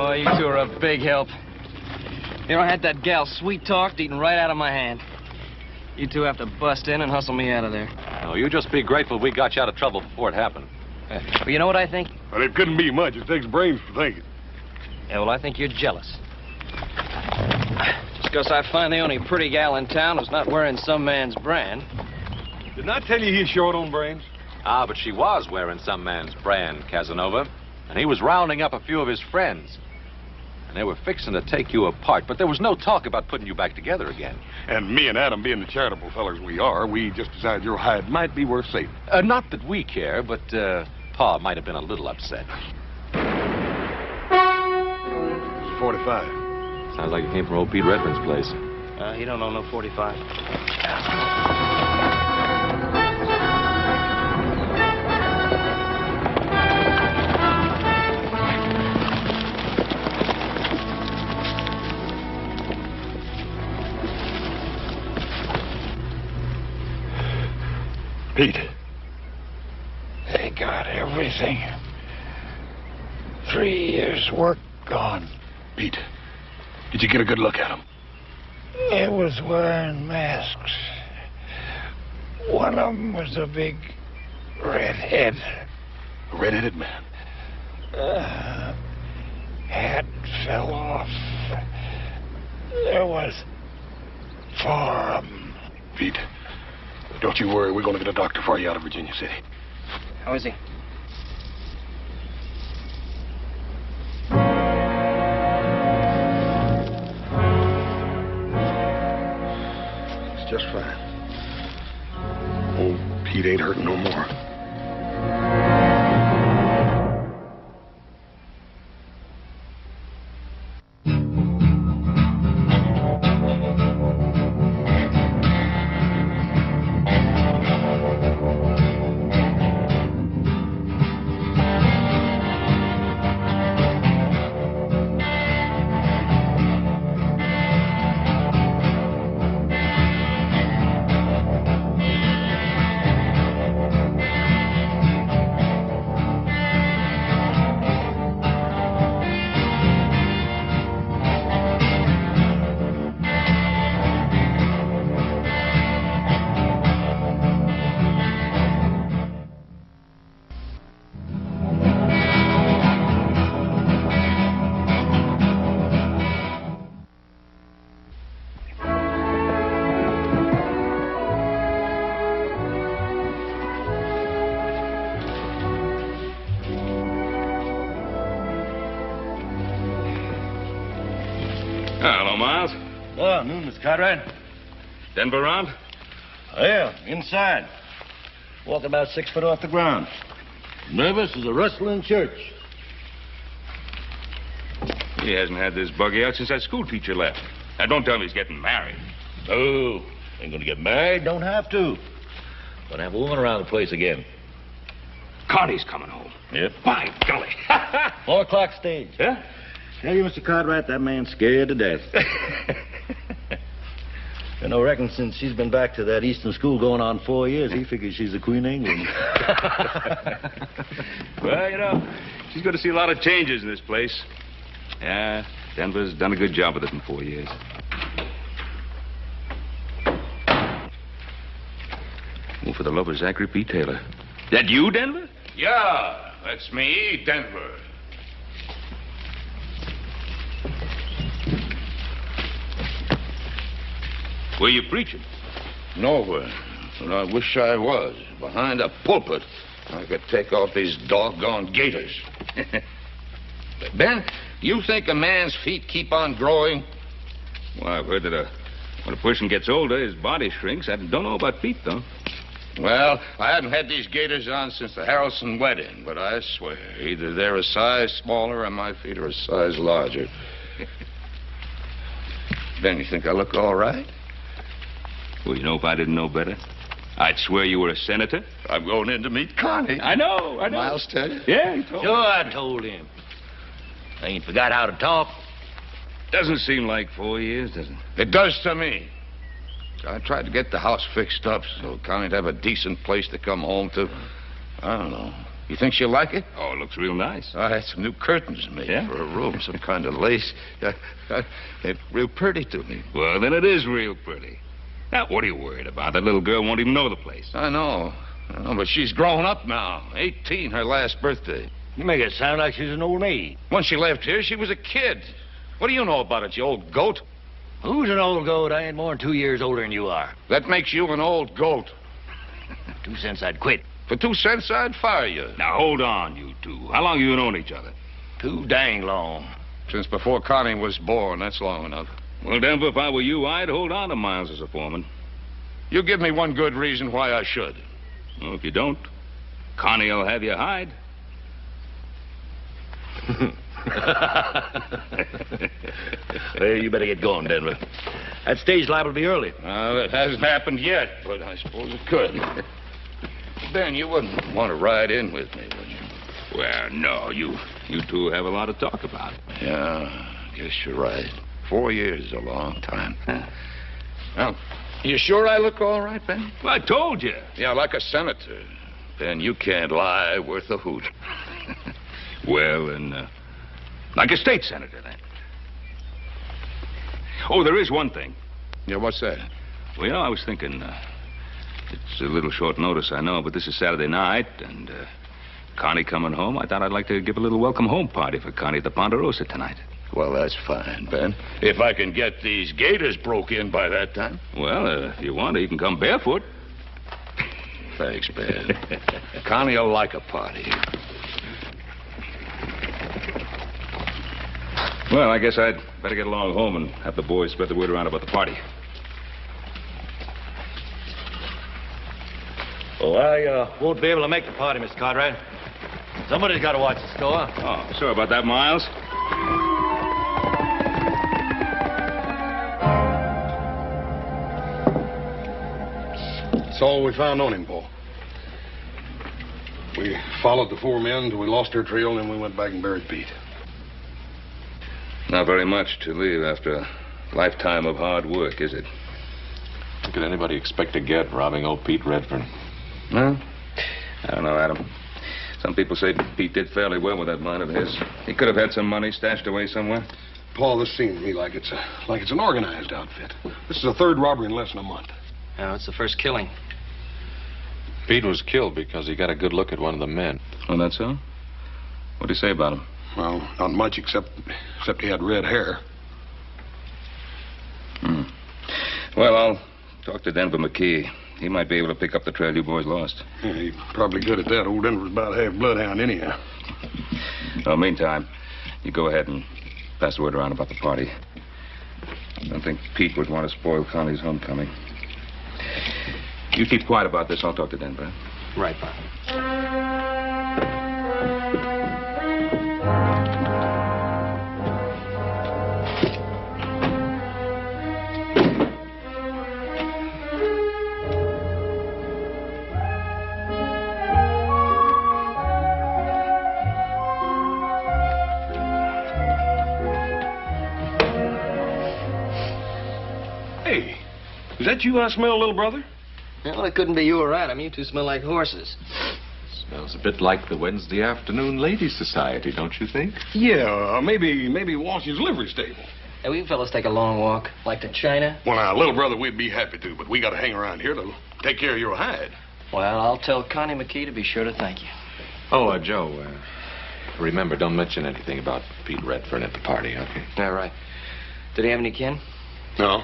Oh, you two are a big help. You know, I had that gal sweet-talked, eating right out of my hand. You two have to bust in and hustle me out of there. Oh, you just be grateful we got you out of trouble before it happened. Well, you know what I think? Well, it couldn't be much. It takes brains for thinking. Yeah, well, I think you're jealous. Just because I find the only pretty gal in town who's not wearing some man's brand. Didn't I tell you he's short on brains? Ah, but she was wearing some man's brand, Casanova. And he was rounding up a few of his friends. And they were fixing to take you apart, but there was no talk about putting you back together again. And me and Adam, being the charitable fellers we are, we just decided your hide might be worth saving. Not that we care, but Pa might have been a little upset. It's 45. Sounds like it came from old Pete Redmond's place. He don't own no 45. Pete. They got everything. 3 years' work gone. Pete, did you get a good look at him? It was wearing masks. One of them was a big redhead. A red-headed man. Hat fell off. There was 4 of them. Pete, don't you worry. We're going to get a doctor for you out of Virginia City. How is he? It's just fine. Old Pete ain't hurting no more. Hello, Miles. Oh, noon, Miss Cartwright. Denver around? Yeah, inside. Walking about 6 foot off the ground. Nervous as a rustling church. He hasn't had this buggy out since that school teacher left. Now, don't tell me he's getting married. Oh, ain't gonna get married, don't have to. Gonna have a woman around the place again. Connie's coming home. Yep. By golly. 4 o'clock stage. Huh? Tell you, Mr. Cartwright, that man's scared to death. You know, reckon since she's been back to that Eastern school going on 4 years, he figures she's the Queen of England. Well, you know, she's going to see a lot of changes in this place. Yeah, Denver's done a good job with it in 4 years. Oh, for the love of Zachary P. Taylor. That you, Denver? Yeah, that's me, Denver. Where you preaching? Nowhere. But I wish I was. Behind a pulpit, I could take off these doggone gaiters. Ben, you think a man's feet keep on growing? Well, I've heard that when a person gets older, his body shrinks. I don't know about feet, though. Well, I haven't had these gaiters on since the Harrelson wedding, but I swear, either they're a size smaller or my feet are a size larger. Ben, you think I look all right? Well, you know, if I didn't know better, I'd swear you were a senator. I'm going in to meet Connie. I know. Miles tell you? Yeah, he told me. Sure, I told him. I ain't forgot how to talk. Doesn't seem like 4 years, does it? It does to me. I tried to get the house fixed up so Connie'd have a decent place to come home to. I don't know. You think she'll like it? Oh, it looks real nice. I had some new curtains made Yeah? for a room, some kind of lace. It's real pretty to me. Well, then it is real pretty. Now, what are you worried about? That little girl won't even know the place. I know, but she's grown up now. 18, her last birthday. You make it sound like she's an old maid. When she left here, she was a kid. What do you know about it, you old goat? Who's an old goat? I ain't more than 2 years older than you are. That makes you an old goat. 2 cents I'd quit. For 2 cents, I'd fire you. Now, hold on, you two. How long have you known each other? Too dang long. Since before Connie was born, that's long enough. Well, Denver, if I were you, I'd hold on to Miles as a foreman. You give me one good reason why I should. Well, if you don't, Connie will have you hide. Well, you better get going, Denver. That stage liable to be early. It hasn't happened yet, but I suppose it could. Ben, you wouldn't want to ride in with me, would you? Well, no, you two have a lot to talk about. Yeah, I guess you're right. 4 years is a long time. Well, you sure I look all right, Ben? Well, I told you. Yeah, like a senator. Ben, you can't lie worth a hoot. Well, then, like a state senator, then. Oh, there is one thing. Yeah, what's that? Well, you know, I was thinking, it's a little short notice, I know, but this is Saturday night, and Connie coming home. I thought I'd like to give a little welcome home party for Connie at the Ponderosa tonight. Well, that's fine, Ben. If I can get these gators broke in by that time. Well, if you want to, you can come barefoot. Thanks, Ben. Connie will like a party. Well, I guess I'd better get along home and have the boys spread the word around about the party. Oh, I won't be able to make the party, Mr. Cartwright. Somebody's got to watch the store. Oh, sorry about that, Miles. That's all we found on him, Paul. We followed the 4 men until we lost their trail, and then we went back and buried Pete. Not very much to leave after a lifetime of hard work, is it? What could anybody expect to get robbing old Pete Redfern? Well, I don't know, Adam. Some people say Pete did fairly well with that mine of his. He could have had some money stashed away somewhere. Paul, this seems to me like it's an organized outfit. This is the 3rd robbery in less than a month. No, it's the first killing. Pete was killed because he got a good look at one of the men. Oh, that's so? What'd he say about him? Well, not much except he had red hair. Well, I'll talk to Denver McKee. He might be able to pick up the trail you boys lost. Yeah, he's probably good at that. Old Denver's about half bloodhound anyhow. Well, meantime, you go ahead and pass the word around about the party. I don't think Pete would want to spoil Connie's homecoming. You keep quiet about this. I'll talk to Denver. Right, Bob. Hey, is that you I smell, little brother? Well, it couldn't be you or Adam. You two smell like horses. Smells a bit like the Wednesday afternoon ladies' society, don't you think? Yeah, maybe Washington's livery stable. Hey, will you fellas take a long walk, like to China? Well, now, little brother, we'd be happy to, but we got to hang around here to take care of your hide. Well, I'll tell Connie McKee to be sure to thank you. Oh, Joe, remember, don't mention anything about Pete Redfern at the party, okay? Yeah, right. Did he have any kin? No.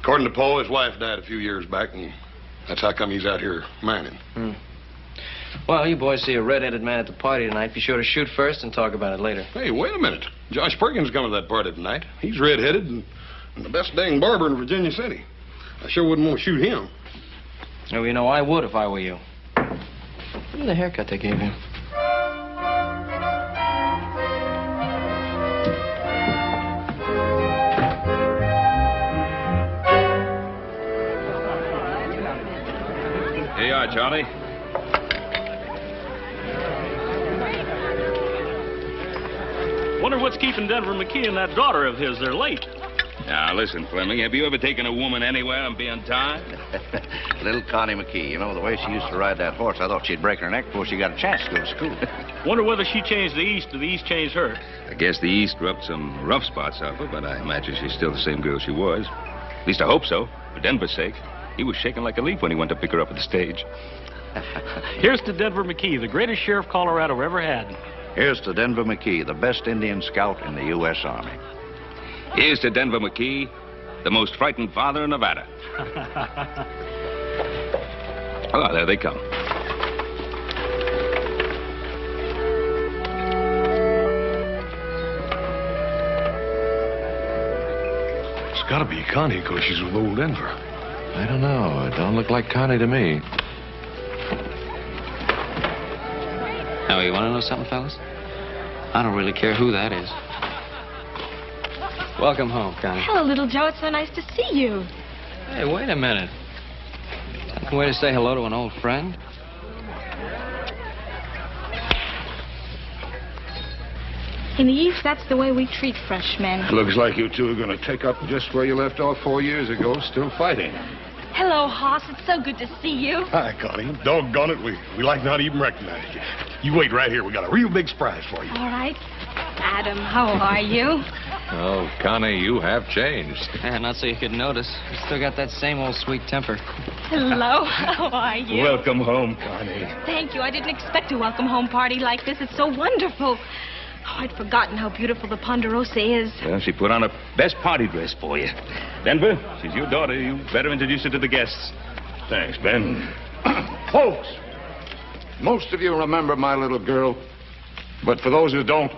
According to Paul, his wife died a few years back, and that's how come he's out here mining. Well, you boys see a red-headed man at the party tonight. Be sure to shoot first and talk about it later. Hey, wait a minute. Josh Perkins coming to that party tonight. He's red-headed and the best dang barber in Virginia City. I sure wouldn't want to shoot him. Oh, you know, I would if I were you. Look at the haircut they gave him. Here you are, Charlie. Wonder what's keeping Denver McKee and that daughter of his. They're late. Now, listen, Fleming, have you ever taken a woman anywhere and be untied? Little Connie McKee. You know, the way she used to ride that horse, I thought she'd break her neck before she got a chance to go to school. Wonder whether she changed the East or the East changed her. I guess the East rubbed some rough spots off her, but I imagine she's still the same girl she was. At least I hope so, for Denver's sake. He was shaking like a leaf when he went to pick her up at the stage. Here's to Denver McKee, the greatest sheriff Colorado ever had. Here's to Denver McKee, the best Indian scout in the U.S. Army. Here's to Denver McKee, the most frightened father in Nevada. Oh, there they come. It's gotta be Connie, because she's with old Denver. I don't know. It don't look like Connie to me. Now, you want to know something, fellas? I don't really care who that is. Welcome home, Connie. Hello, little Joe. It's so nice to see you. Hey, wait a minute. Some way to say hello to an old friend? In the East, that's the way we treat freshmen. Looks like you two are going to take up just where you left off 4 years ago, still fighting. Hello, Hoss. It's so good to see you. Hi, Connie. Doggone it, we like not even recognize you. You wait right here. We got a real big surprise for you. All right. Adam, how are you? Oh, Connie, you have changed. Yeah, not so you could notice. You still got that same old sweet temper. Hello. How are you? Welcome home, Connie. Thank you. I didn't expect a welcome home party like this. It's so wonderful. Oh, I'd forgotten how beautiful the Ponderosa is. Well, she put on her best party dress for you. Denver, she's your daughter. You better introduce her to the guests. Thanks, Ben. Folks, most of you remember my little girl, but for those who don't,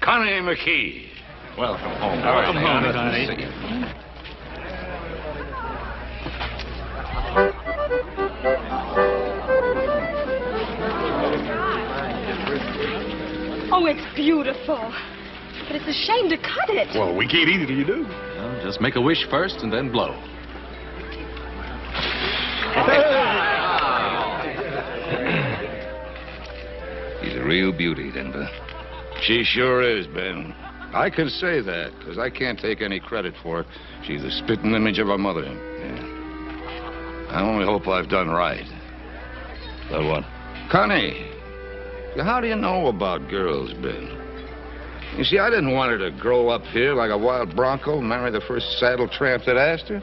Connie McKee. Welcome home. Welcome home, Connie. Nice to see you. Oh, it's beautiful. But it's a shame to cut it. Well, we can't eat it till you do. Well, just make a wish first and then blow. She's a real beauty, Denver. She sure is, Ben. I can say that, because I can't take any credit for it. She's the spitting image of her mother. Yeah. I only hope I've done right. About what? Connie, how do you know about girls, Ben? You see, I didn't want her to grow up here like a wild bronco and marry the first saddle tramp that asked her.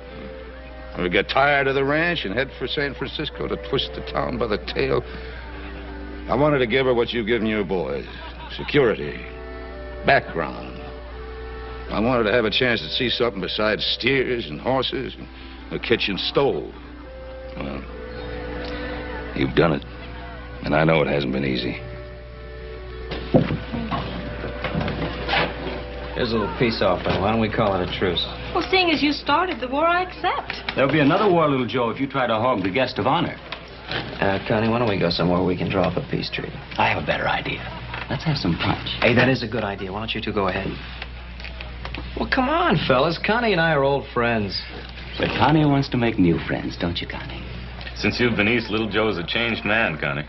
Or get tired of the ranch and head for San Francisco to twist the town by the tail. I wanted to give her what you've given your boys. Security. Background. I wanted to have a chance to see something besides steers and horses and a kitchen stove. Well, you've done it. And I know it hasn't been easy. Here's a little peace offering. Why don't we call it a truce? Well, seeing as you started the war, I accept. There'll be another war, little Joe, if you try to hog the guest of honor. Connie, why don't we go somewhere where we can draw up a peace treaty? I have a better idea. Let's have some punch. Hey, that is a good idea. Why don't you two go ahead? Well, come on, fellas. Connie and I are old friends. But Connie wants to make new friends, don't you, Connie? Since you've been east, little Joe's a changed man, Connie.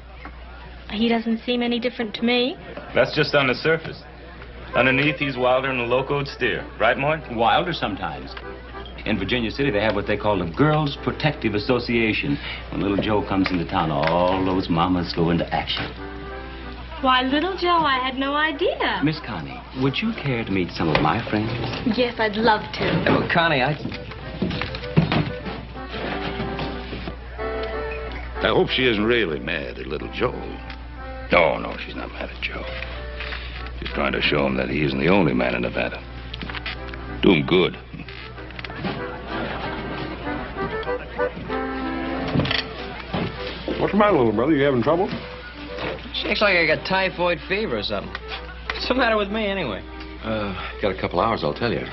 He doesn't seem any different to me. That's just on the surface. Underneath, he's wilder than a locoed steer. Right, Mort? Wilder sometimes. In Virginia City, they have what they call the Girls Protective Association. When little Joe comes into town, all those mamas go into action. Why, little Joe, I had no idea. Miss Connie, would you care to meet some of my friends? Yes, I'd love to. Hey, well, Connie, I hope she isn't really mad at little Joe. Oh, no, she's not mad at Joe. She's trying to show him that he isn't the only man in Nevada. Do him good. What's the matter, little brother? You having trouble? she acts like I got typhoid fever or something. What's the matter with me, anyway? Got a couple hours, I'll tell you.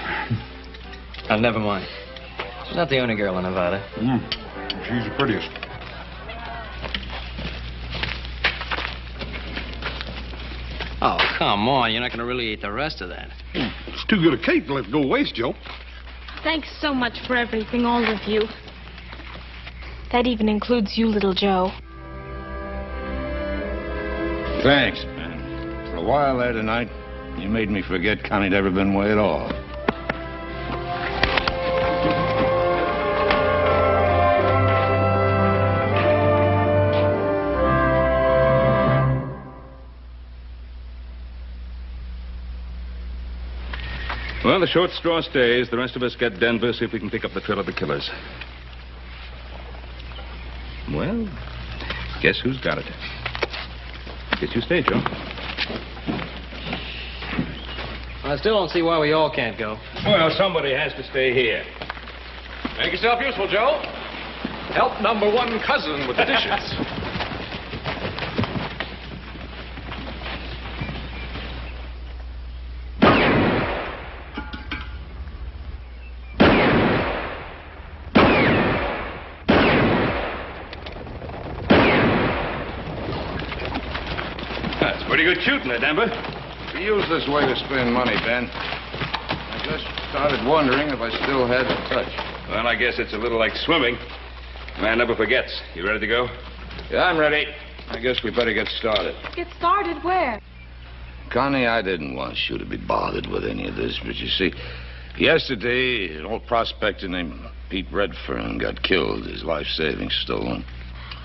Never mind. She's not the only girl in Nevada. She's the prettiest. Oh, come on. You're not going to really eat the rest of that. It's too good a cake to let it go waste, Joe. Thanks so much for everything, all of you. That even includes you, little Joe. Thanks, man. For a while there tonight, you made me forget Connie'd ever been away at all. Well, the short straw stays. The rest of us get Denver, see if we can pick up the trail of the killers. Well, guess who's got it? Guess you stay, Joe. I still don't see why we all can't go. Well, somebody has to stay here. Make yourself useful, Joe. Help number one cousin with the dishes. That's pretty good shooting there, Denver. We use this way to spend money, Ben. I just started wondering if I still had the touch. Well, I guess it's a little like swimming. Man never forgets. You ready to go? Yeah, I'm ready. I guess we better get started. Get started where? Connie, I didn't want you to be bothered with any of this, but you see, yesterday, an old prospector named Pete Redfern got killed, his life savings stolen.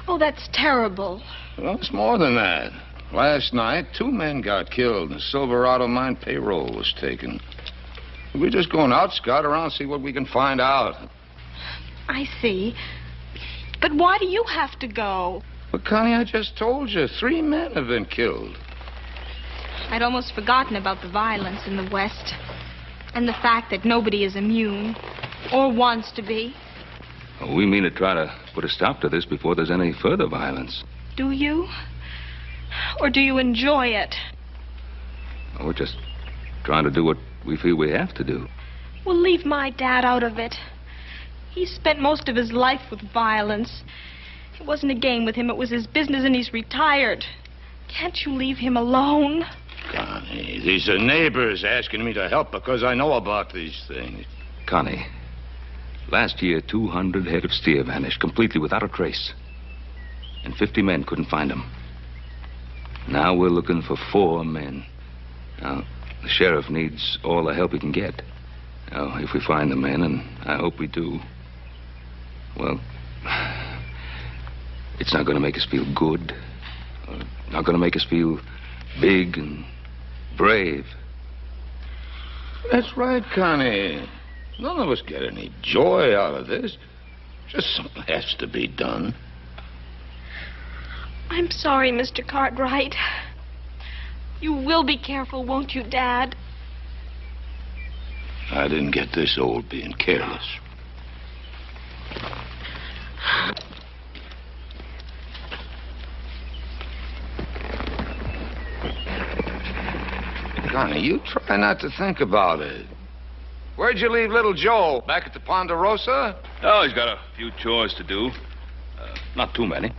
Oh, that's terrible. Well, it's more than that. Last night, 2 men got killed, and the Silverado mine payroll was taken. We're just going out, scout around, see what we can find out. I see. But why do you have to go? But, Connie, I just told you, 3 men have been killed. I'd almost forgotten about the violence in the West and the fact that nobody is immune or wants to be. Well, we mean to try to put a stop to this before there's any further violence. Do you? Or do you enjoy it? Well, we're just trying to do what we feel we have to do. Well, leave my dad out of it. He spent most of his life with violence. It wasn't a game with him. It was his business, and he's retired. Can't you leave him alone? Connie, these are neighbors asking me to help because I know about these things. Connie, last year 200 head of steer vanished completely without a trace. And 50 men couldn't find them. Now we're looking for 4 men. Now, the sheriff needs all the help he can get. Now, if we find the men, and I hope we do, well, it's not going to make us feel good. Not going to make us feel big and brave. That's right, Connie. None of us get any joy out of this. Just something has to be done. I'm sorry, Mr. Cartwright. You will be careful, won't you, Dad? I didn't get this old being careless. Connie, you try not to think about it. Where'd you leave little Joe? Back at the Ponderosa? Oh, he's got a few chores to do. Not too many.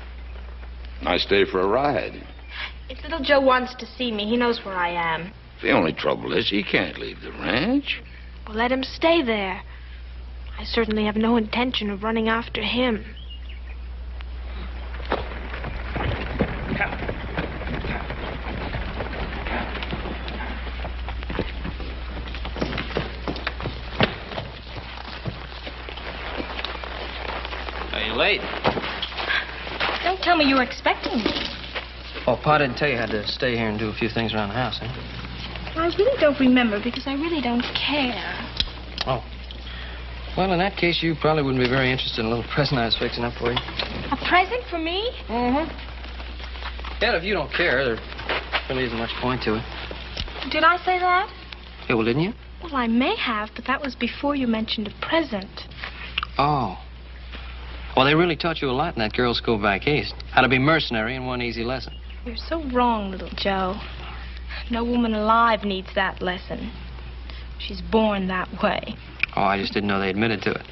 Nice day for a ride. If little Joe wants to see me, he knows where I am. The only trouble is he can't leave the ranch. Well, let him stay there. I certainly have no intention of running after him. Are you late? Don't tell me you were expecting me. Oh, Pa didn't tell you I had to stay here and do a few things around the house, eh? I really don't remember because I really don't care. Oh. Well, in that case, you probably wouldn't be very interested in a little present I was fixing up for you. A present for me? Mm-hmm. Yet, if you don't care, there really isn't much point to it. Did I say that? Yeah, well, didn't you? Well, I may have, but that was before you mentioned a present. Oh. Well, they really taught you a lot in that girls' school back east. How to be mercenary in one easy lesson. You're so wrong, little Joe. No woman alive needs that lesson. She's born that way. Oh, I just didn't know they admitted to it.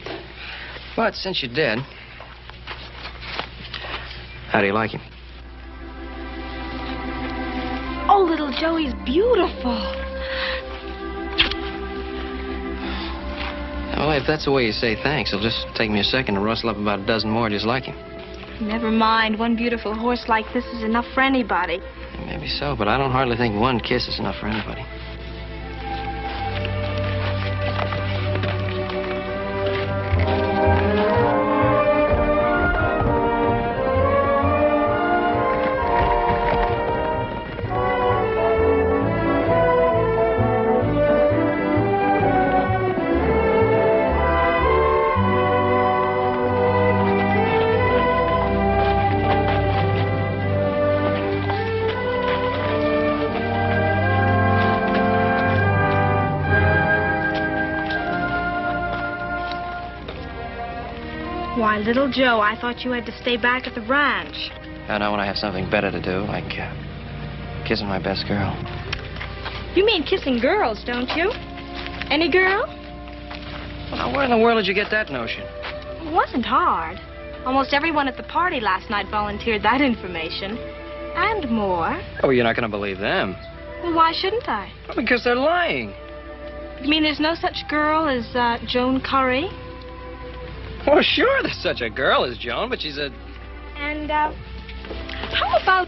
But since you did, how do you like him? Oh, little Joe, he's beautiful. Well, if that's the way you say thanks, it'll just take me a second to rustle up about a dozen more just like him. Never mind. One beautiful horse like this is enough for anybody. Maybe so, but I don't hardly think one kiss is enough for anybody. Why, little Joe, I thought you had to stay back at the ranch. I know when I have something better to do, like kissing my best girl. You mean kissing girls, don't you? Any girl? Well, now, where in the world did you get that notion? It wasn't hard. Almost everyone at the party last night volunteered that information. And more. Oh, you're not going to believe them. Well, why shouldn't I? Well, because they're lying. You mean there's no such girl as Joan Curry? Well, sure, there's such a girl as Joan, but she's a... And, how about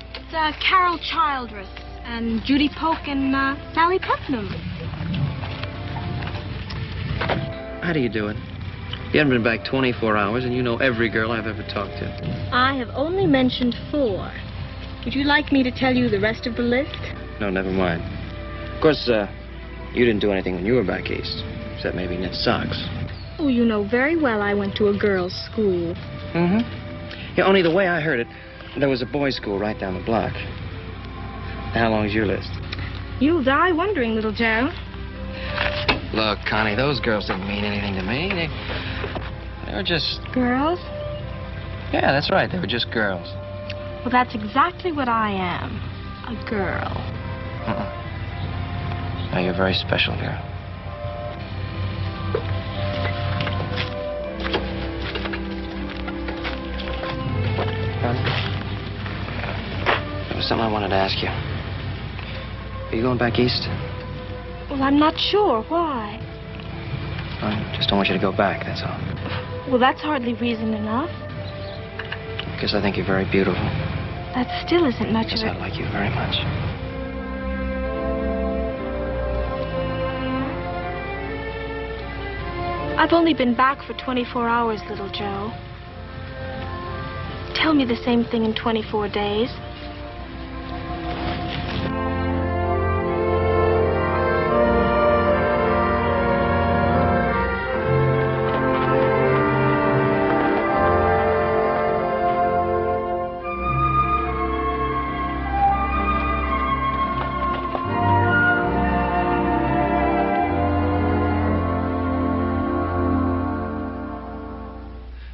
Carol Childress and Judy Polk and Sally Putnam? How do you do it? You haven't been back 24 hours, and you know every girl I've ever talked to. I have only mentioned 4. Would you like me to tell you the rest of the list? No, never mind. Of course, you didn't do anything when you were back east, except maybe knit socks. Oh, you know very well I went to a girls' school. Mm-hmm. Yeah, only the way I heard it, there was a boys' school right down the block. How long's your list? You'll die wondering, little Joe. Look, Connie, those girls didn't mean anything to me. They were just... Girls? Yeah, that's right. They were just girls. Well, that's exactly what I am. A girl. No, you're a very special girl. There was something I wanted to ask you. Are you going back east? Well, I'm not sure. Why? I just don't want you to go back, that's all. Well, that's hardly reason enough. Because I think you're very beautiful. That still isn't much Because of I it. like you very much. I've only been back for 24 hours, little Joe. Tell me the same thing in 24 days.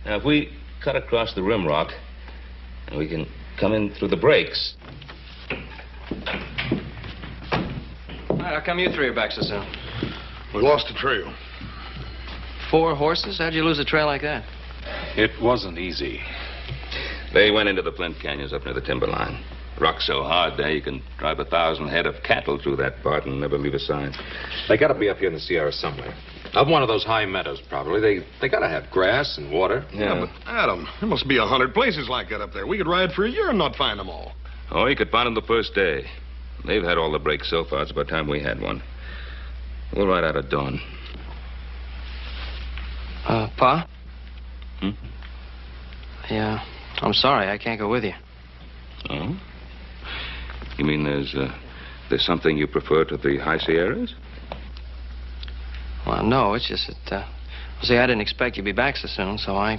Now, if we cut across the rim rock, and we can come in through the breaks. All right, how come you 3 are back so soon? We lost the trail. 4 horses? How'd you lose a trail like that? It wasn't easy. They went into the Flint Canyons up near the timberline. Rock's so hard there, you can drive 1,000 head of cattle through that part and never leave a sign. They gotta be up here in the Sierra somewhere. Up one of those high meadows, probably. They gotta have grass and water. Yeah, but Adam, there must be 100 places like that up there. We could ride for a year and not find them all. Oh, you could find them the first day. They've had all the breaks so far. It's about time we had one. We'll ride out at dawn. Pa? Hmm? Yeah, I'm sorry. I can't go with you. Oh? You mean there's something you prefer to the high Sierras? Well, no, it's just that, see, I didn't expect you'd be back so soon, so I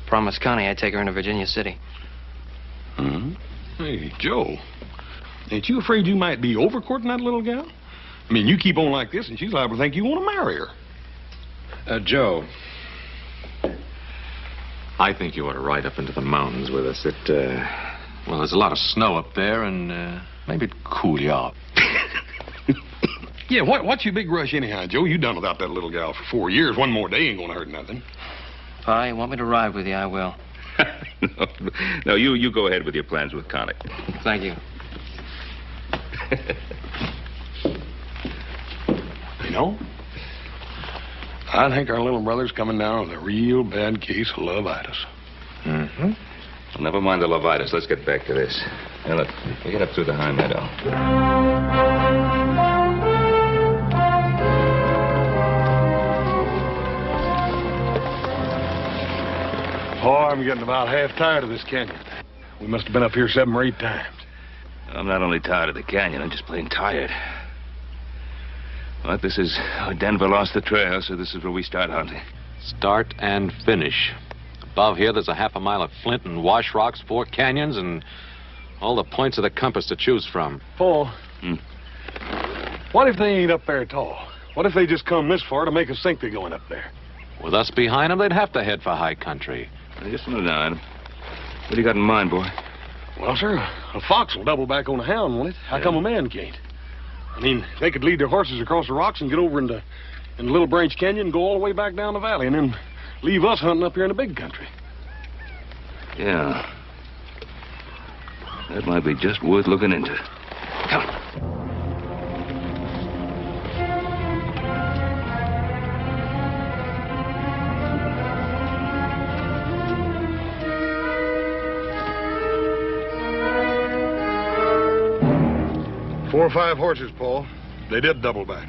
promised Connie I'd take her into Virginia City. Hmm? Hey, Joe, ain't you afraid you might be overcourting that little gal? I mean, you keep on like this, and she's liable to think you want to marry her. Joe, I think you ought to ride up into the mountains with us. Well, there's a lot of snow up there, and maybe it'd cool you off. Yeah, what's your big rush anyhow, Joe? You done without that little gal for 4 years. One more day ain't gonna hurt nothing. Pa, you want me to ride with you, I will. No, you go ahead with your plans with Connie. Thank you. You know, I think our little brother's coming down with a real bad case of lovitis. Mm-hmm. Well, never mind the lovitis. Let's get back to this. Now, look, we get up through the high meadow. Oh, I'm getting about half tired of this canyon. We must have been up here 7 or 8 times. I'm not only tired of the canyon, I'm just plain tired. But this is... Denver lost the trail, so this is where we start hunting. Start and finish. Above here, there's a half a mile of flint and wash rocks, 4 canyons, and all the points of the compass to choose from. Paul, what if they ain't up there at all? What if they just come this far to make us think they're going up there? With us behind them, they'd have to head for high country. Just a minute now, Adam. What do you got in mind, boy? Well, sir, a fox will double back on a hound, won't it? How come a man can't? I mean, they could lead their horses across the rocks and get over into Little Branch Canyon and go all the way back down the valley and then leave us hunting up here in the big country. Yeah. That might be just worth looking into. Come on. 4 or 5 horses, Paul. They did double back.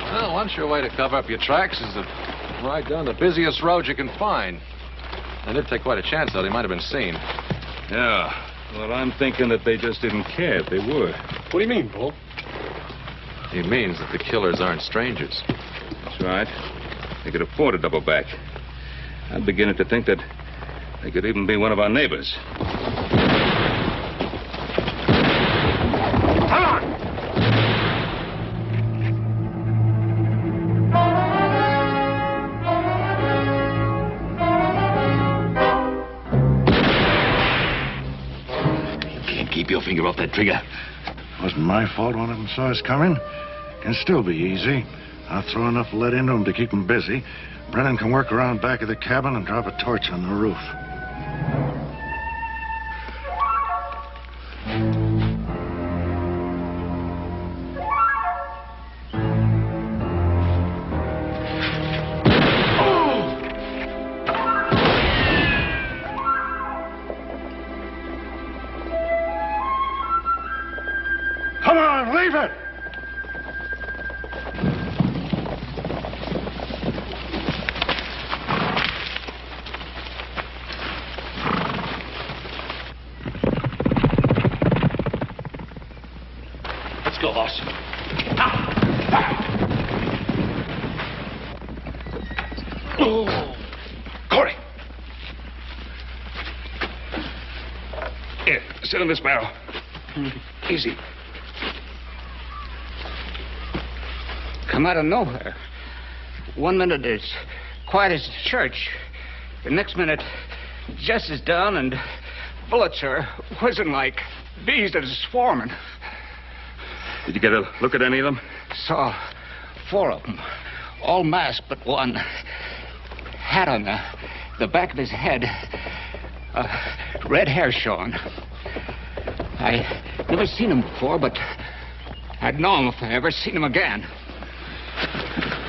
Well, one sure way to cover up your tracks is to ride down the busiest road you can find. They did take quite a chance, though. They might have been seen. Yeah. Well, I'm thinking that they just didn't care if they were. What do you mean, Paul? He means that the killers aren't strangers. That's right. They could afford a double back. I'm beginning to think that they could even be one of our neighbors. Come on! You can't keep your finger off that trigger. Wasn't my fault one of them saw us coming. Can still be easy. I'll throw enough lead into them to keep them busy. Brennan can work around back of the cabin and drop a torch on the roof. Come on, leave it! Let's go, boss. Oh. Corey. Here, sit in this barrel. Easy. Come out of nowhere. 1 minute it's quiet as church. The next minute, Jess is down and bullets are whizzing like bees that are swarming. Did you get a look at any of them? Saw 4 of them, all masked but one. Hat on the back of his head. Red hair showing. I never seen him before, but I'd know him if I ever seen him again.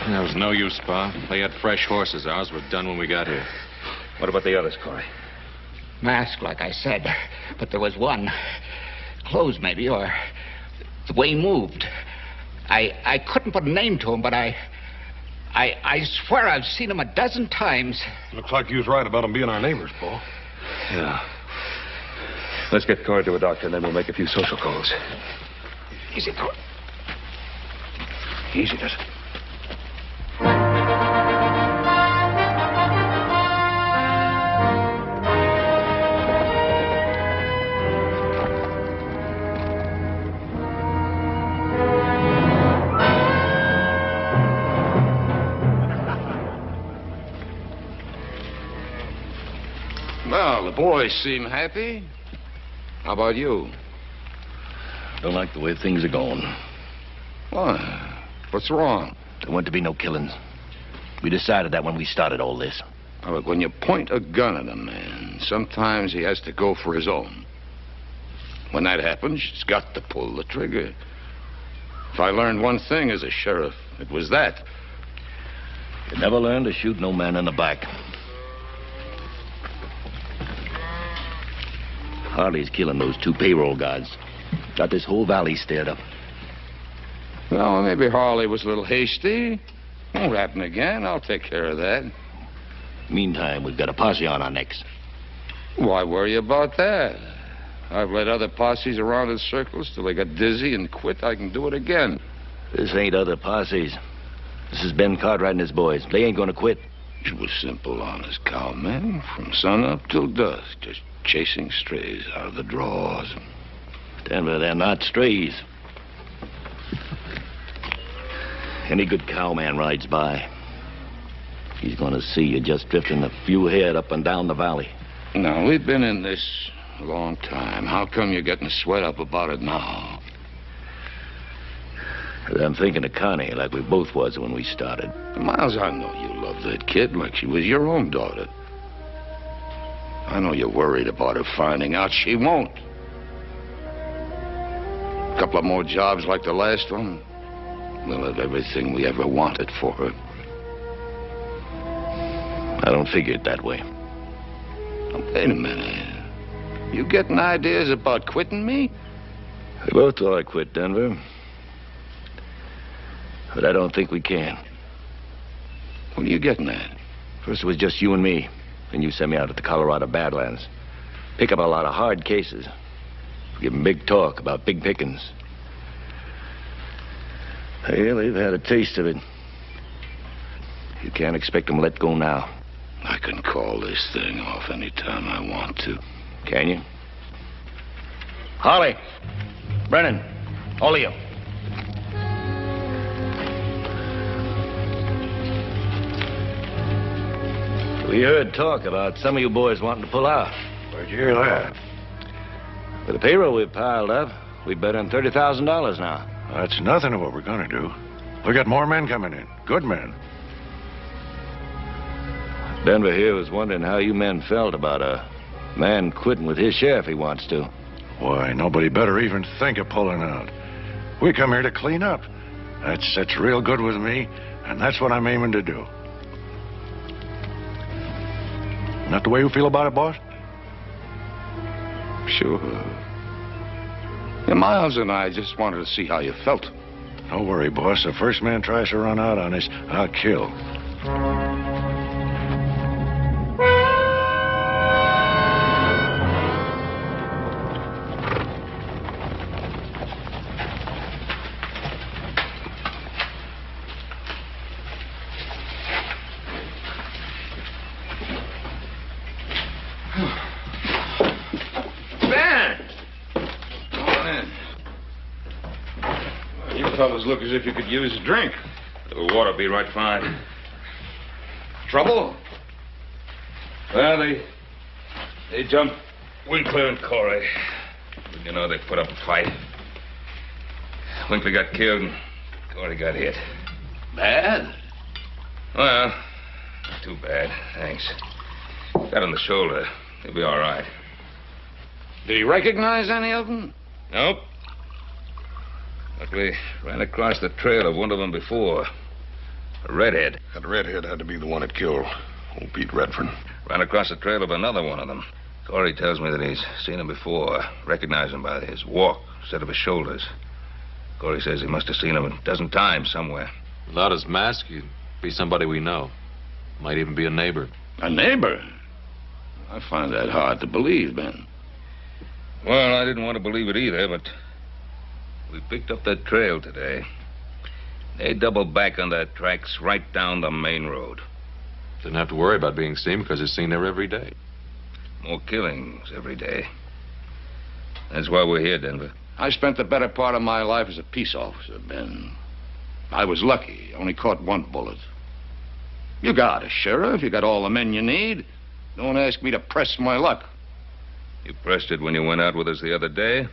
There was no use, Pa. They had fresh horses. Ours were done when we got here. What about the others, Corey? Masked, like I said, but there was one. Clothes, maybe, or the way he moved. I couldn't put a name to him, but I swear I've seen him a dozen times. Looks like you was right about them being our neighbors, Paul. Yeah. Let's get Corey to a doctor, and then we'll make a few social calls. Easy, Corey. Easy does it. Well, the boys seem happy. How about you? Don't like the way things are going. What? What's wrong? There weren't to be no killings. We decided that when we started all this. Oh, look, when you point a gun at a man, sometimes he has to go for his own. When that happens, he's got to pull the trigger. If I learned one thing as a sheriff, it was that. You never learn to shoot no man in the back. Harley's killing those 2 payroll guards. Got this whole valley stirred up. Well, maybe Harley was a little hasty. Won't happen again. I'll take care of that. Meantime, we've got a posse on our necks. Why worry about that? I've led other posses around in circles till they got dizzy and quit. I can do it again. This ain't other posses. This is Ben Cartwright and his boys. They ain't gonna quit. It was simple, honest cowman, from sunup till dusk, just chasing strays out of the draws. Denver, they're not strays. Any good cowman rides by, he's gonna see you just drifting a few head up and down the valley. Now, we've been in this a long time. How come you're getting sweat up about it now? I'm thinking of Connie, like we both was when we started. Miles, I know you love that kid like she was your own daughter. I know you're worried about her finding out. She won't. A couple of more jobs like the last one, we'll have everything we ever wanted for her. I don't figure it that way. Now, wait a minute. You getting ideas about quitting me? We both thought I quit, Denver. But I don't think we can. What are you getting at? First it was just you and me. Then you sent me out to the Colorado Badlands. Pick up a lot of hard cases. Give them big talk about big pickings. Well, they've had a taste of it. You can't expect them to let go now. I can call this thing off any time I want to. Can you? Holly, Brennan, all of you. We heard talk about some of you boys wanting to pull out. Where'd you hear that? With the payroll we've piled up, we'd bet on $30,000 now. That's nothing of what we're gonna do. We got more men coming in. Good men. Denver here was wondering how you men felt about a man quitting with his share if he wants to. Why, nobody better even think of pulling out. We come here to clean up. That sits real good with me, and that's what I'm aiming to do. Not the way you feel about it, boss? Sure. Yeah, Miles and I just wanted to see how you felt. Don't worry, boss. The first man tries to run out on us, I'll kill. Fellas look as if you could use a drink. A little water be right fine. Trouble? Well, they jumped Winkler and Corey. You know, they put up a fight. Winkler got killed and Corey got hit. Bad? Well, not too bad, thanks. Got on the shoulder. He'll be all right. Did he recognize any of them? Nope. But we ran across the trail of one of them before. A redhead. That redhead had to be the one that killed old Pete Redford. Ran across the trail of another one of them. Corey tells me that he's seen him before. Recognized him by his walk instead of his shoulders. Corey says he must have seen him a dozen times somewhere. Without his mask, he'd be somebody we know. Might even be a neighbor. A neighbor? I find that hard to believe, Ben. Well, I didn't want to believe it either, but we picked up that trail today. They doubled back on their tracks right down the main road. Didn't have to worry about being seen because he's seen there every day. More killings every day. That's why we're here, Denver. I spent the better part of my life as a peace officer, Ben. I was lucky. Only caught one bullet. You got a sheriff. You got all the men you need. Don't ask me to press my luck. You pressed it when you went out with us the other day.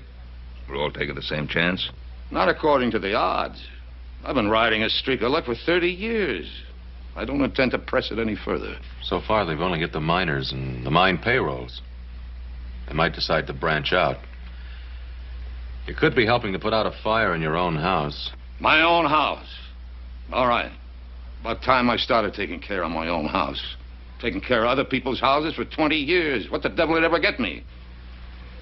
We're all taking the same chance. Not according to the odds. I've been riding a streak of luck for 30 years. I don't intend to press it any further. So far, they've only hit the miners and the mine payrolls. They might decide to branch out. You could be helping to put out a fire in your own house. My own house? All right. About time I started taking care of my own house. Taking care of other people's houses for 20 years. What the devil would ever get me?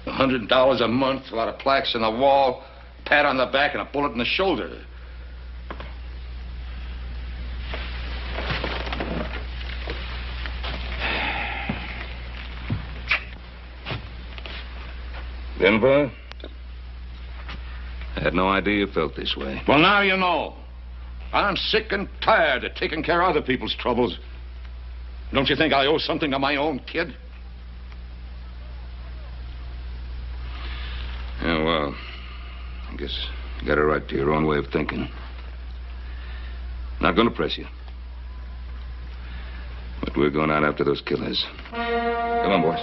$100 a month, a lot of plaques on the wall, a pat on the back, and a bullet in the shoulder. Denver? I had no idea you felt this way. Well, now you know. I'm sick and tired of taking care of other people's troubles. Don't you think I owe something to my own kid? Yeah, well, I guess you got a right to your own way of thinking. Not gonna press you. But we're going out after those killers. Come on, boys.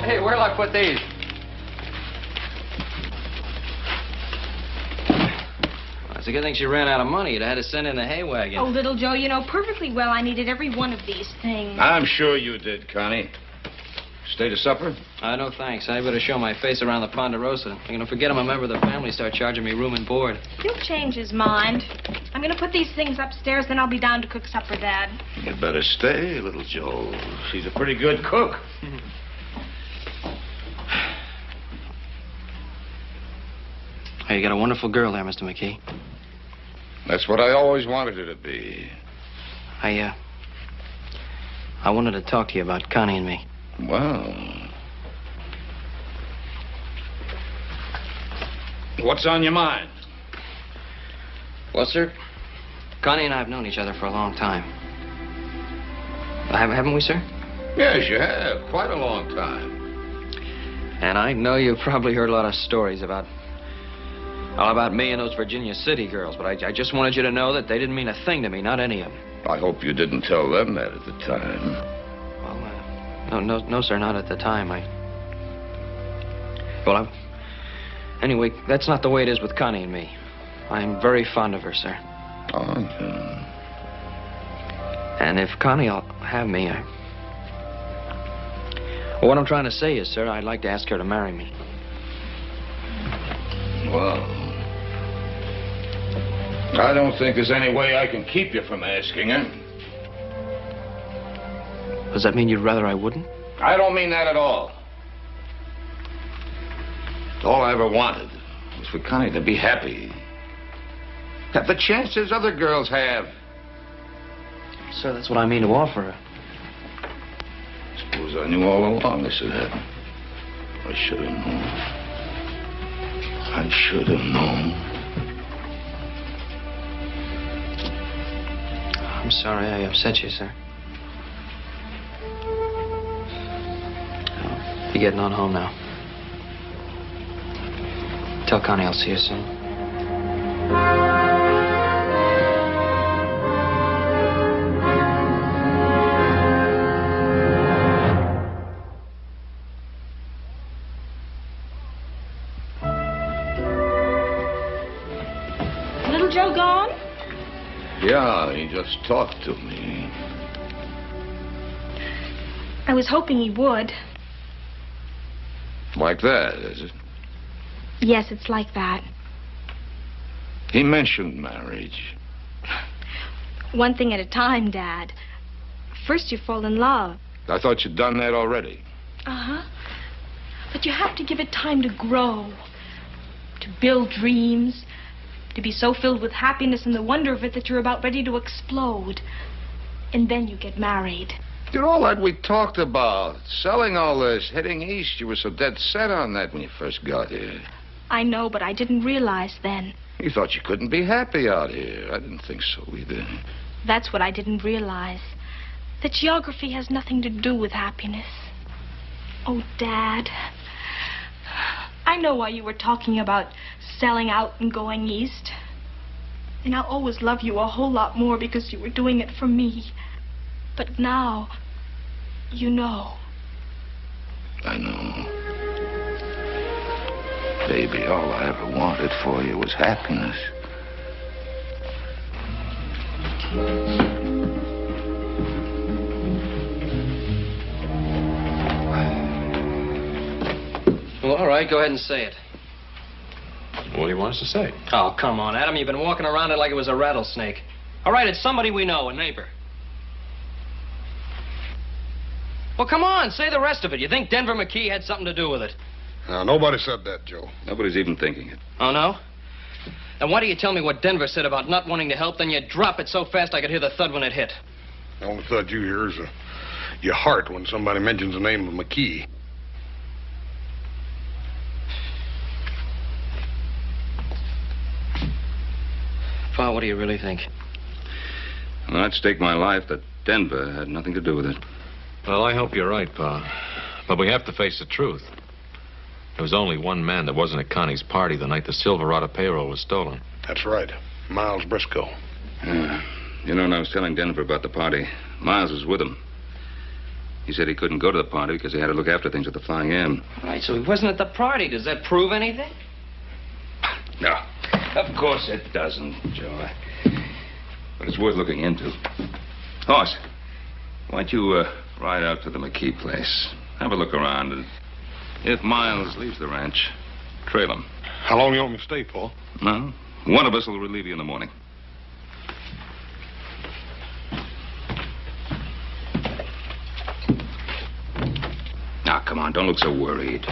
Hey, where'll I put these? Well, it's a good thing she ran out of money. You'd have had to send in the hay wagon. Oh, little Joe, you know perfectly well I needed every one of these things. I'm sure you did, Connie. Stay to supper? No, thanks. I better show my face around the Ponderosa. I'm gonna forget I'm a member of the family, start charging me room and board. He'll change his mind. I'm gonna put these things upstairs, then I'll be down to cook supper, Dad. You better stay, little Joe. She's a pretty good cook. Hey, you got a wonderful girl there, Mr. McKee. That's what I always wanted her to be. I wanted to talk to you about Connie and me. Well. What's on your mind? Well, sir, Connie and I have known each other for a long time. Haven't we, sir? Yes, you have. Quite a long time. And I know you've probably heard a lot of stories about me and those Virginia City girls, but I just wanted you to know that they didn't mean a thing to me, not any of them. I hope you didn't tell them that at the time. Well, no, sir, not at the time. Anyway, that's not the way it is with Connie and me. I'm very fond of her, sir. Oh, yeah. And if Connie'll have me, well, what I'm trying to say is, sir, I'd like to ask her to marry me. Well, I don't think there's any way I can keep you from asking her. Does that mean you'd rather I wouldn't? I don't mean that at all. All I ever wanted was for Connie to be happy. Have the chances other girls have. Sir, that's what I mean to offer her. Suppose I knew all along this would happen. I should have known. I should have known. I'm sorry I upset you, sir. I'll be getting on home now. Tell Connie I'll see you soon. Little Joe gone? Yeah, he just talked to me. I was hoping he would. Like that, is it? Yes, it's like that. He mentioned marriage. One thing at a time, Dad. First you fall in love. I thought you'd done that already. Uh-huh. But you have to give it time to grow, to build dreams, to be so filled with happiness and the wonder of it that you're about ready to explode. And then you get married. Did all that we talked about, selling all this, heading east, you were so dead set on that when you first got here. I know, but I didn't realize then. You thought you couldn't be happy out here. I didn't think so either. That's what I didn't realize. That geography has nothing to do with happiness. Oh, Dad. I know why you were talking about selling out and going east. And I'll always love you a whole lot more because you were doing it for me. But now, you know. I know. Baby, all I ever wanted for you was happiness. Well, all right, go ahead and say it. What do you want us to say? Oh, come on, Adam. You've been walking around it like it was a rattlesnake. All right, it's somebody we know, a neighbor. Well, come on, say the rest of it. You think Denver McKee had something to do with it? Now, nobody said that, Joe. Nobody's even thinking it. Oh, no? Then why do you tell me what Denver said about not wanting to help, then you drop it so fast I could hear the thud when it hit? The only thud you hear is your heart when somebody mentions the name of McKee. Pa, what do you really think? Well, I'd stake my life that Denver had nothing to do with it. Well, I hope you're right, Pa. But we have to face the truth. There was only one man that wasn't at Connie's party the night the Silverado payroll was stolen. That's right. Miles Briscoe. You know, when I was telling Denver about the party, Miles was with him. He said he couldn't go to the party because he had to look after things at the Flying M. Right, so he wasn't at the party. Does that prove anything? No, of course it doesn't, Joe. But it's worth looking into. Hoss, why don't you ride out to the McKee place? Have a look around, and if Miles leaves the ranch, trail him. How long you want me to stay, Paul? No, one of us will relieve you in the morning. Now, come on, don't look so worried.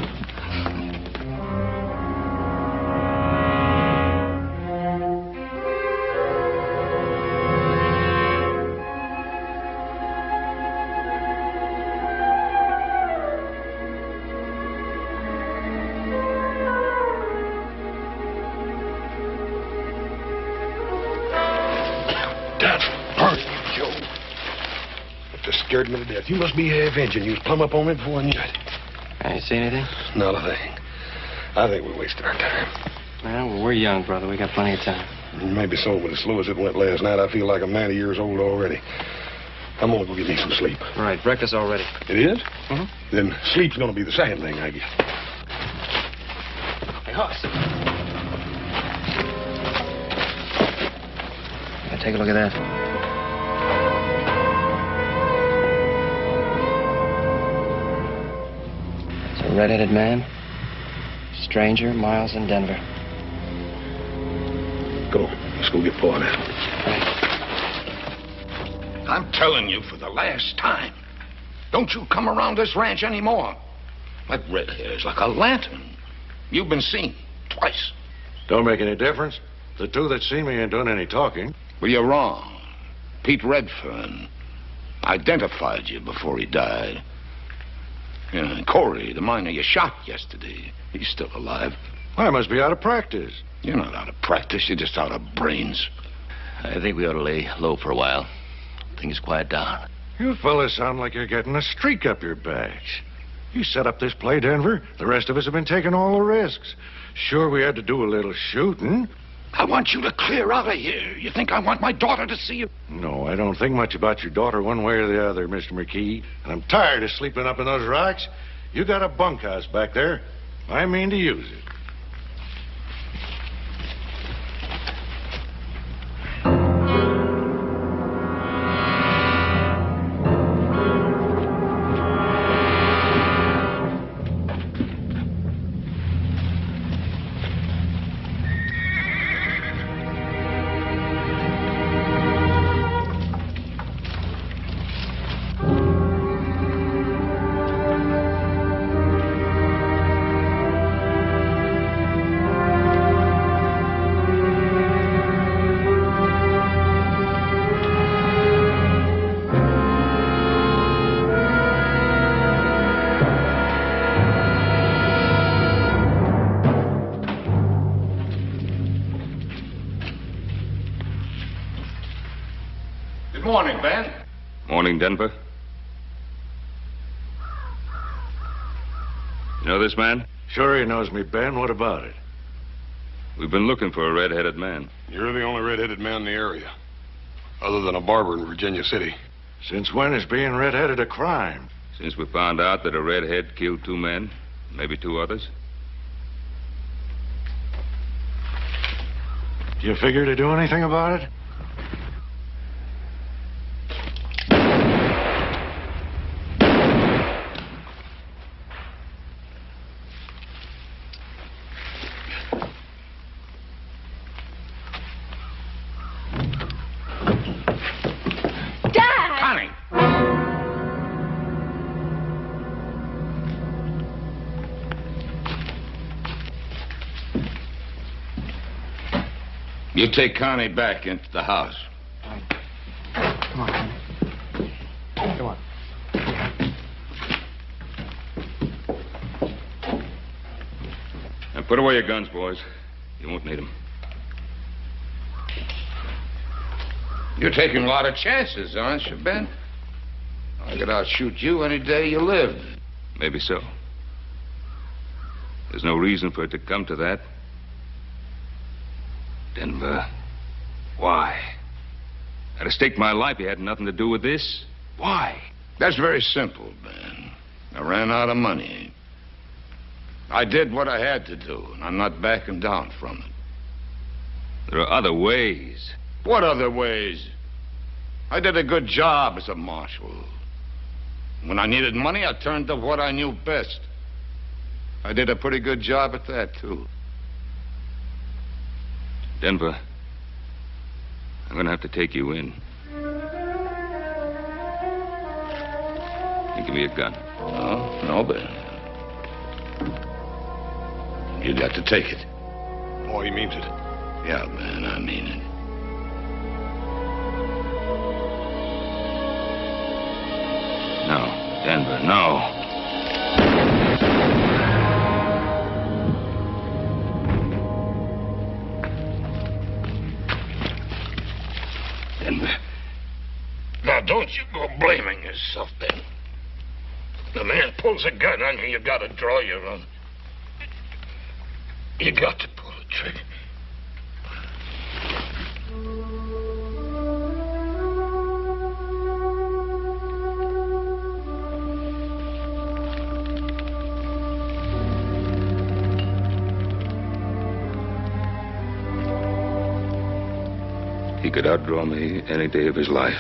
Scared me to death. You must be half Injun. You was plumb up on me before I knew it. You see anything? Not a thing. I think we wasted our time. Well, we're young, brother. We got plenty of time. Maybe so, but as slow as it went last night, I feel like I'm 90 years old already. I'm gonna go get me some sleep. Right, breakfast already. It is? Mm-hmm. Then sleep's gonna be the second thing I get. Hey, Hoss. Take a look at that. Red-headed man, stranger, Miles in Denver. Go. Let's go get Paul now. Right. I'm telling you for the last time, don't you come around this ranch anymore. That red hair's like a lantern. You've been seen twice. Don't make any difference. The two that seen me ain't doing any talking. Well, you're wrong. Pete Redfern identified you before he died. Yeah, Corey, the miner you shot yesterday, he's still alive. I must be out of practice. You're not out of practice. You're just out of brains. I think we ought to lay low for a while. Things quiet down. You fellas sound like you're getting a streak up your backs. You set up this play, Denver. The rest of us have been taking all the risks. Sure, we had to do a little shooting. I want you to clear out of here. You think I want my daughter to see you? No, I don't think much about your daughter one way or the other, Mr. McKee. And I'm tired of sleeping up in those rocks. You got a bunkhouse back there. I mean to use it. Morning, Ben. Morning, Denver. You know this man? Sure he knows me, Ben. What about it? We've been looking for a red-headed man. You're the only red-headed man in the area, other than a barber in Virginia City. Since when is being red-headed a crime? Since we found out that a redhead killed 2 men, maybe 2 others. Do you figure to do anything about it? You take Connie back into the house. All right. Come on, Connie. Come on. Now put away your guns, boys. You won't need them. You're taking a lot of chances, aren't you, Ben? I could outshoot you any day you live. Maybe so. There's no reason for it to come to that. Denver, why? I'd have staked my life. You had nothing to do with this. Why? That's very simple, Ben. I ran out of money. I did what I had to do, and I'm not backing down from it. There are other ways. What other ways? I did a good job as a marshal. When I needed money, I turned to what I knew best. I did a pretty good job at that, too. Denver, I'm going to have to take you in. And give me a gun. Oh, no, Ben. You got to take it. Oh, he means it. Yeah, man, I mean it. No, Denver, no. Denver. Now, don't you go blaming yourself, Ben. The man pulls a gun on you, you gotta draw your own. You got to pull the trigger. He could outdraw me any day of his life.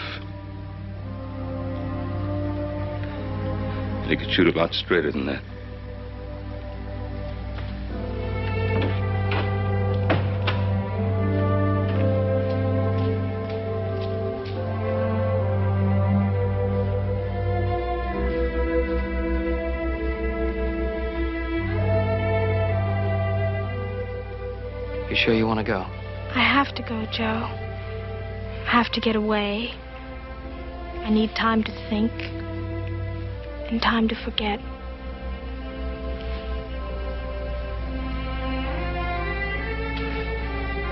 And he could shoot a lot straighter than that. You sure you want to go? I have to go, Joe. I have to get away. I need time to think and time to forget.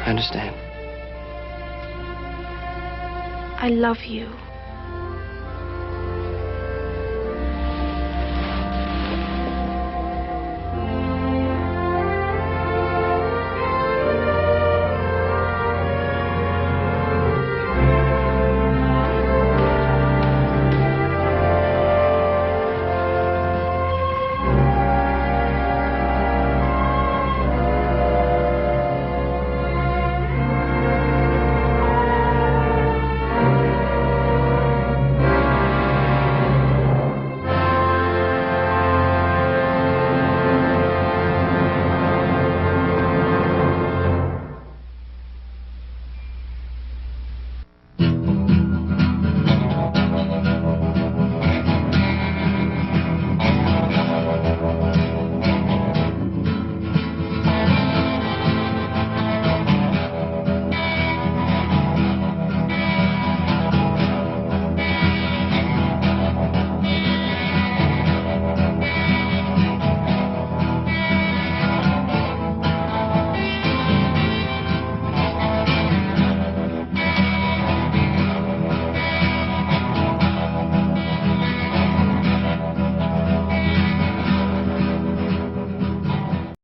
I understand. I love you.